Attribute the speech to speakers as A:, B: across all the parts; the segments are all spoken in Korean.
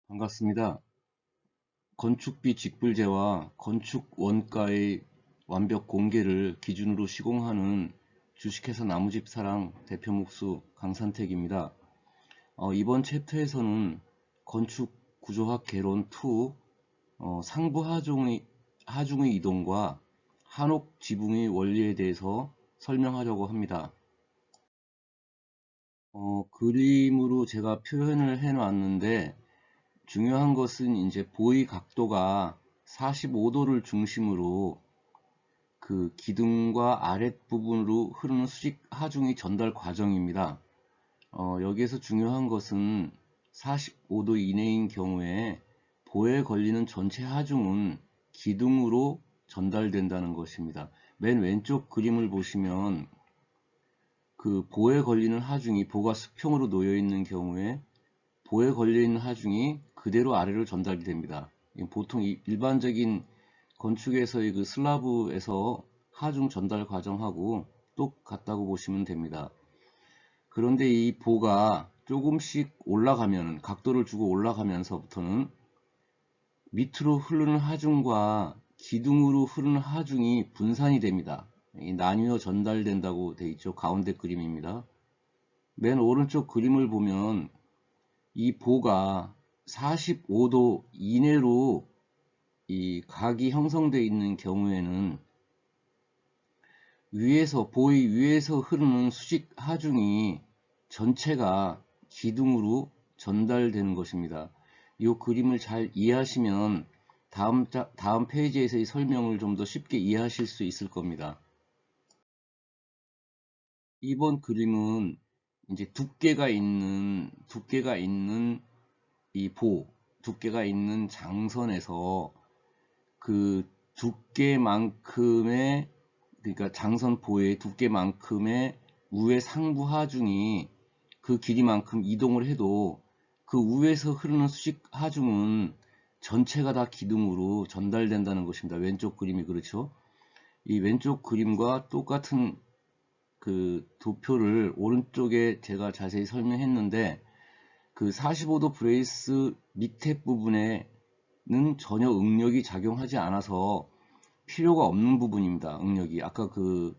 A: 반갑습니다. 건축비 직불제와 건축 원가의 완벽 공개를 기준으로 시공하는 주식회사 나무집사랑 대표 목수 강산택입니다. 이번 챕터에서는 건축 구조학 개론 2 상부 하중의 이동과 한옥 지붕의 원리에 대해서 설명하려고 합니다. 그림으로 제가 표현을 해 놨는데 중요한 것은 이제 보의 각도가 45도를 중심으로 그 기둥과 아랫부분으로 흐르는 수직 하중의 전달 과정입니다. 여기에서 중요한 것은 45도 이내인 경우에 보에 걸리는 전체 하중은 기둥으로 전달된다는 것입니다. 맨 왼쪽 그림을 보시면 그 보에 걸리는 하중이 보가 수평으로 놓여 있는 경우에 보에 걸려있는 하중이 그대로 아래로 전달이 됩니다. 보통 일반적인 건축에서의 그 슬라브에서 하중 전달 과정하고 똑같다고 보시면 됩니다. 그런데 이 보가 조금씩 올라가면, 각도를 주고 올라가면서부터는 밑으로 흐르는 하중과 기둥으로 흐르는 하중이 분산이 됩니다. 나뉘어 전달된다고 되어 있죠. 가운데 그림입니다. 맨 오른쪽 그림을 보면 이 보가 45도 이내로 이 각이 형성되어 있는 경우에는 보의 위에서 흐르는 수직 하중이 전체가 기둥으로 전달되는 것입니다. 이 그림을 잘 이해하시면 다음 페이지에서의 설명을 좀 더 쉽게 이해하실 수 있을 겁니다. 이번 그림은 이제 두께가 있는 이 두께가 있는 장선에서 그 두께만큼의, 그러니까 장선보의 두께만큼의 우회 상부 하중이 그 길이만큼 이동을 해도 그 우에서 흐르는 수직 하중은 전체가 다 기둥으로 전달된다는 것입니다. 왼쪽 그림이 그렇죠. 이 왼쪽 그림과 똑같은 그 도표를 오른쪽에 제가 자세히 설명했는데, 그 45도 브레이스 밑에 부분에는 전혀 응력이 작용하지 않아서 필요가 없는 부분입니다. 응력이 아까 그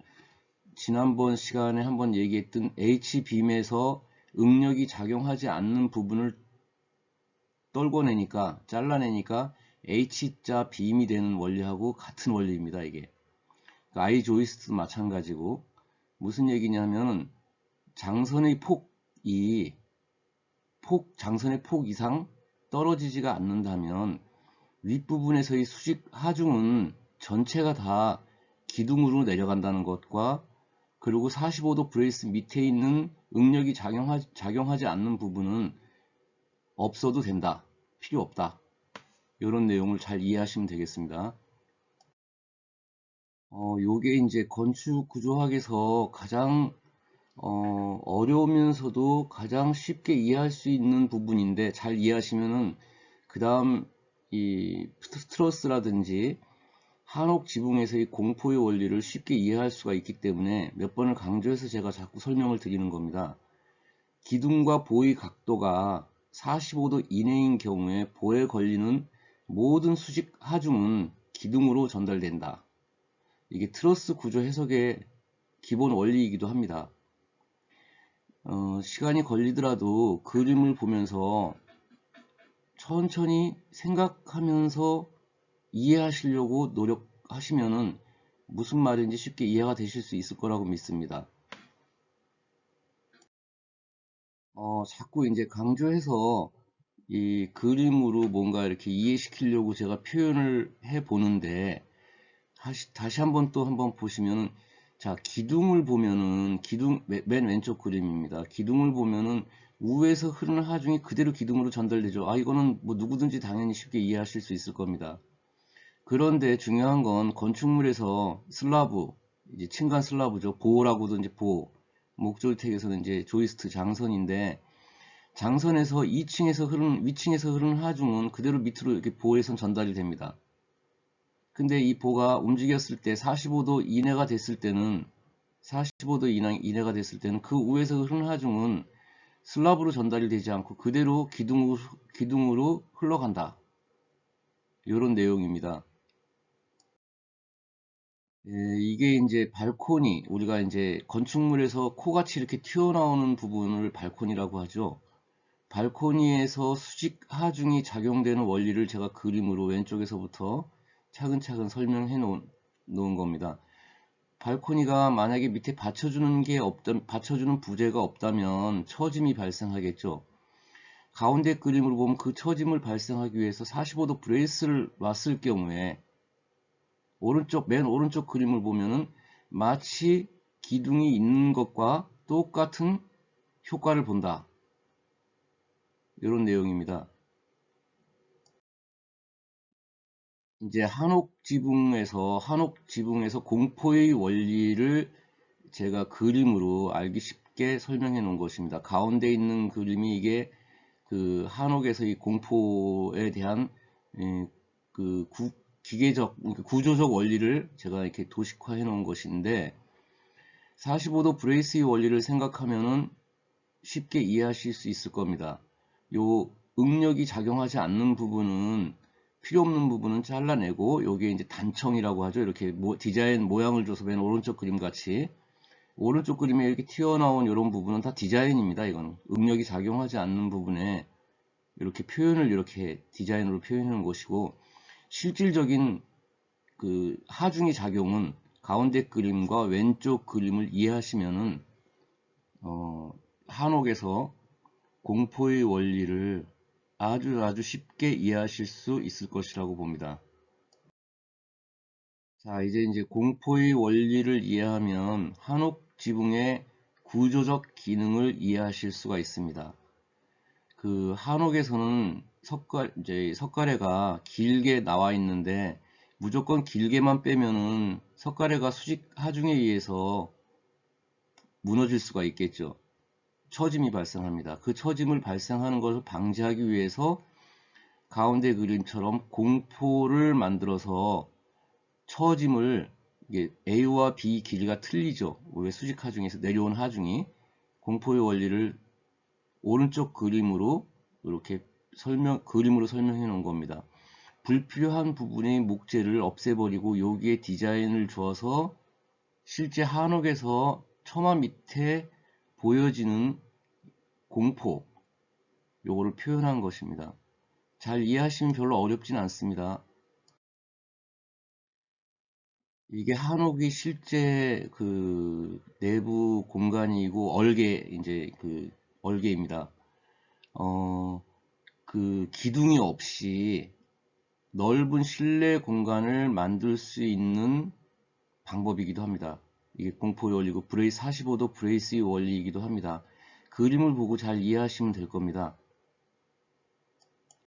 A: 지난번 시간에 한번 얘기했던 H빔에서 응력이 작용하지 않는 부분을 잘라내니까 H자 빔이 되는 원리하고 같은 원리입니다. 이게 I 조이스트도 마찬가지고, 무슨 얘기냐면 장선의 폭 이상 떨어지지가 않는다면 윗부분에서의 수직 하중은 전체가 다 기둥으로 내려간다는 것과, 그리고 45도 브레이스 밑에 있는 응력이 작용하지 않는 부분은 없어도 된다, 필요 없다, 이런 내용을 잘 이해하시면 되겠습니다. 요게 이제 건축 구조학에서 가장 어려우면서도 가장 쉽게 이해할 수 있는 부분인데, 잘 이해하시면은 그 다음 이 트러스라든지 한옥 지붕에서의 공포의 원리를 쉽게 이해할 수가 있기 때문에 몇 번을 강조해서 제가 자꾸 설명을 드리는 겁니다. 기둥과 보의 각도가 45도 이내인 경우에 보에 걸리는 모든 수직 하중은 기둥으로 전달된다. 이게 트러스 구조 해석의 기본 원리이기도 합니다. 시간이 걸리더라도 그림을 보면서 천천히 생각하면서 이해하시려고 노력하시면은 무슨 말인지 쉽게 이해가 되실 수 있을 거라고 믿습니다. 자꾸 이제 강조해서 이 그림으로 뭔가 이렇게 이해시키려고 제가 표현을 해 보는데, 다시 한번 또 한번 보시면은, 자, 기둥을 보면은, 맨 왼쪽 그림입니다. 기둥을 보면은 우에서 흐르는 하중이 그대로 기둥으로 전달되죠. 이거는 뭐 누구든지 당연히 쉽게 이해하실 수 있을 겁니다. 그런데 중요한 건 건축물에서 슬라브, 이제 층간 슬라브죠. 보호라고도 이제 목조택에서는 이제 조이스트 장선인데, 장선에서 위층에서 흐르는 하중은 그대로 밑으로 이렇게 보호에선 전달이 됩니다. 근데 이 보가 움직였을 때 45도 이내가 됐을 때는 45도 이내가 됐을 때는 그 위에서 흐르는 하중은 슬라브로 전달이 되지 않고 그대로 기둥으로 흘러간다. 이런 내용입니다. 이게 이제 발코니, 우리가 이제 건축물에서 코같이 이렇게 튀어나오는 부분을 발코니라고 하죠. 발코니에서 수직 하중이 작용되는 원리를 제가 그림으로 왼쪽에서부터 차근차근 설명해 놓은 겁니다. 발코니가 만약에 밑에 받쳐주는 부재가 없다면 처짐이 발생하겠죠. 가운데 그림으로 보면 그 처짐을 발생하기 위해서 45도 브레이스를 놨을 경우에 맨 오른쪽 그림을 보면은 마치 기둥이 있는 것과 똑같은 효과를 본다. 이런 내용입니다. 이제 한옥지붕에서 공포의 원리를 제가 그림으로 알기 쉽게 설명해 놓은 것입니다. 가운데 있는 그림이 이게 그 한옥에서 이 공포에 대한 그 기계적, 구조적 원리를 제가 이렇게 도식화해 놓은 것인데 45도 브레이스의 원리를 생각하면은 쉽게 이해하실 수 있을 겁니다. 요 응력이 작용하지 않는 부분은 필요 없는 부분은 잘라내고 요게 이제 단청이라고 하죠. 이렇게 디자인 모양을 줘서 맨 오른쪽 그림 같이 오른쪽 그림에 이렇게 튀어나온 이런 부분은 다 디자인입니다. 이거는 응력이 작용하지 않는 부분에 이렇게 표현을 이렇게 디자인으로 표현하는 것이고 실질적인 그 하중의 작용은 가운데 그림과 왼쪽 그림을 이해하시면은 한옥에서 공포의 원리를 아주 쉽게 이해하실 수 있을 것이라고 봅니다. 자, 이제 공포의 원리를 이해하면 한옥 지붕의 구조적 기능을 이해하실 수가 있습니다. 그 한옥에서는 석가래가 길게 나와 있는데 무조건 길게만 빼면은 석가래가 수직 하중에 의해서 무너질 수가 있겠죠. 처짐이 발생합니다. 그 처짐을 발생하는 것을 방지하기 위해서 가운데 그림처럼 공포를 만들어서 처짐을 이게 A와 B 길이가 틀리죠. 왜 수직 하중에서 내려온 하중이 공포의 원리를 오른쪽 그림으로 이렇게 그림으로 설명해 놓은 겁니다. 불필요한 부분의 목재를 없애버리고 여기에 디자인을 주어서 실제 한옥에서 처마 밑에 보여지는 공포, 요거를 표현한 것입니다. 잘 이해하시면 별로 어렵진 않습니다. 이게 한옥이 실제 그 내부 공간이고 이제 그 얼개입니다. 그 기둥이 없이 넓은 실내 공간을 만들 수 있는 방법이기도 합니다. 이게 공포의 원리고 45도 브레이스의 원리이기도 합니다. 그림을 보고 잘 이해하시면 될 겁니다.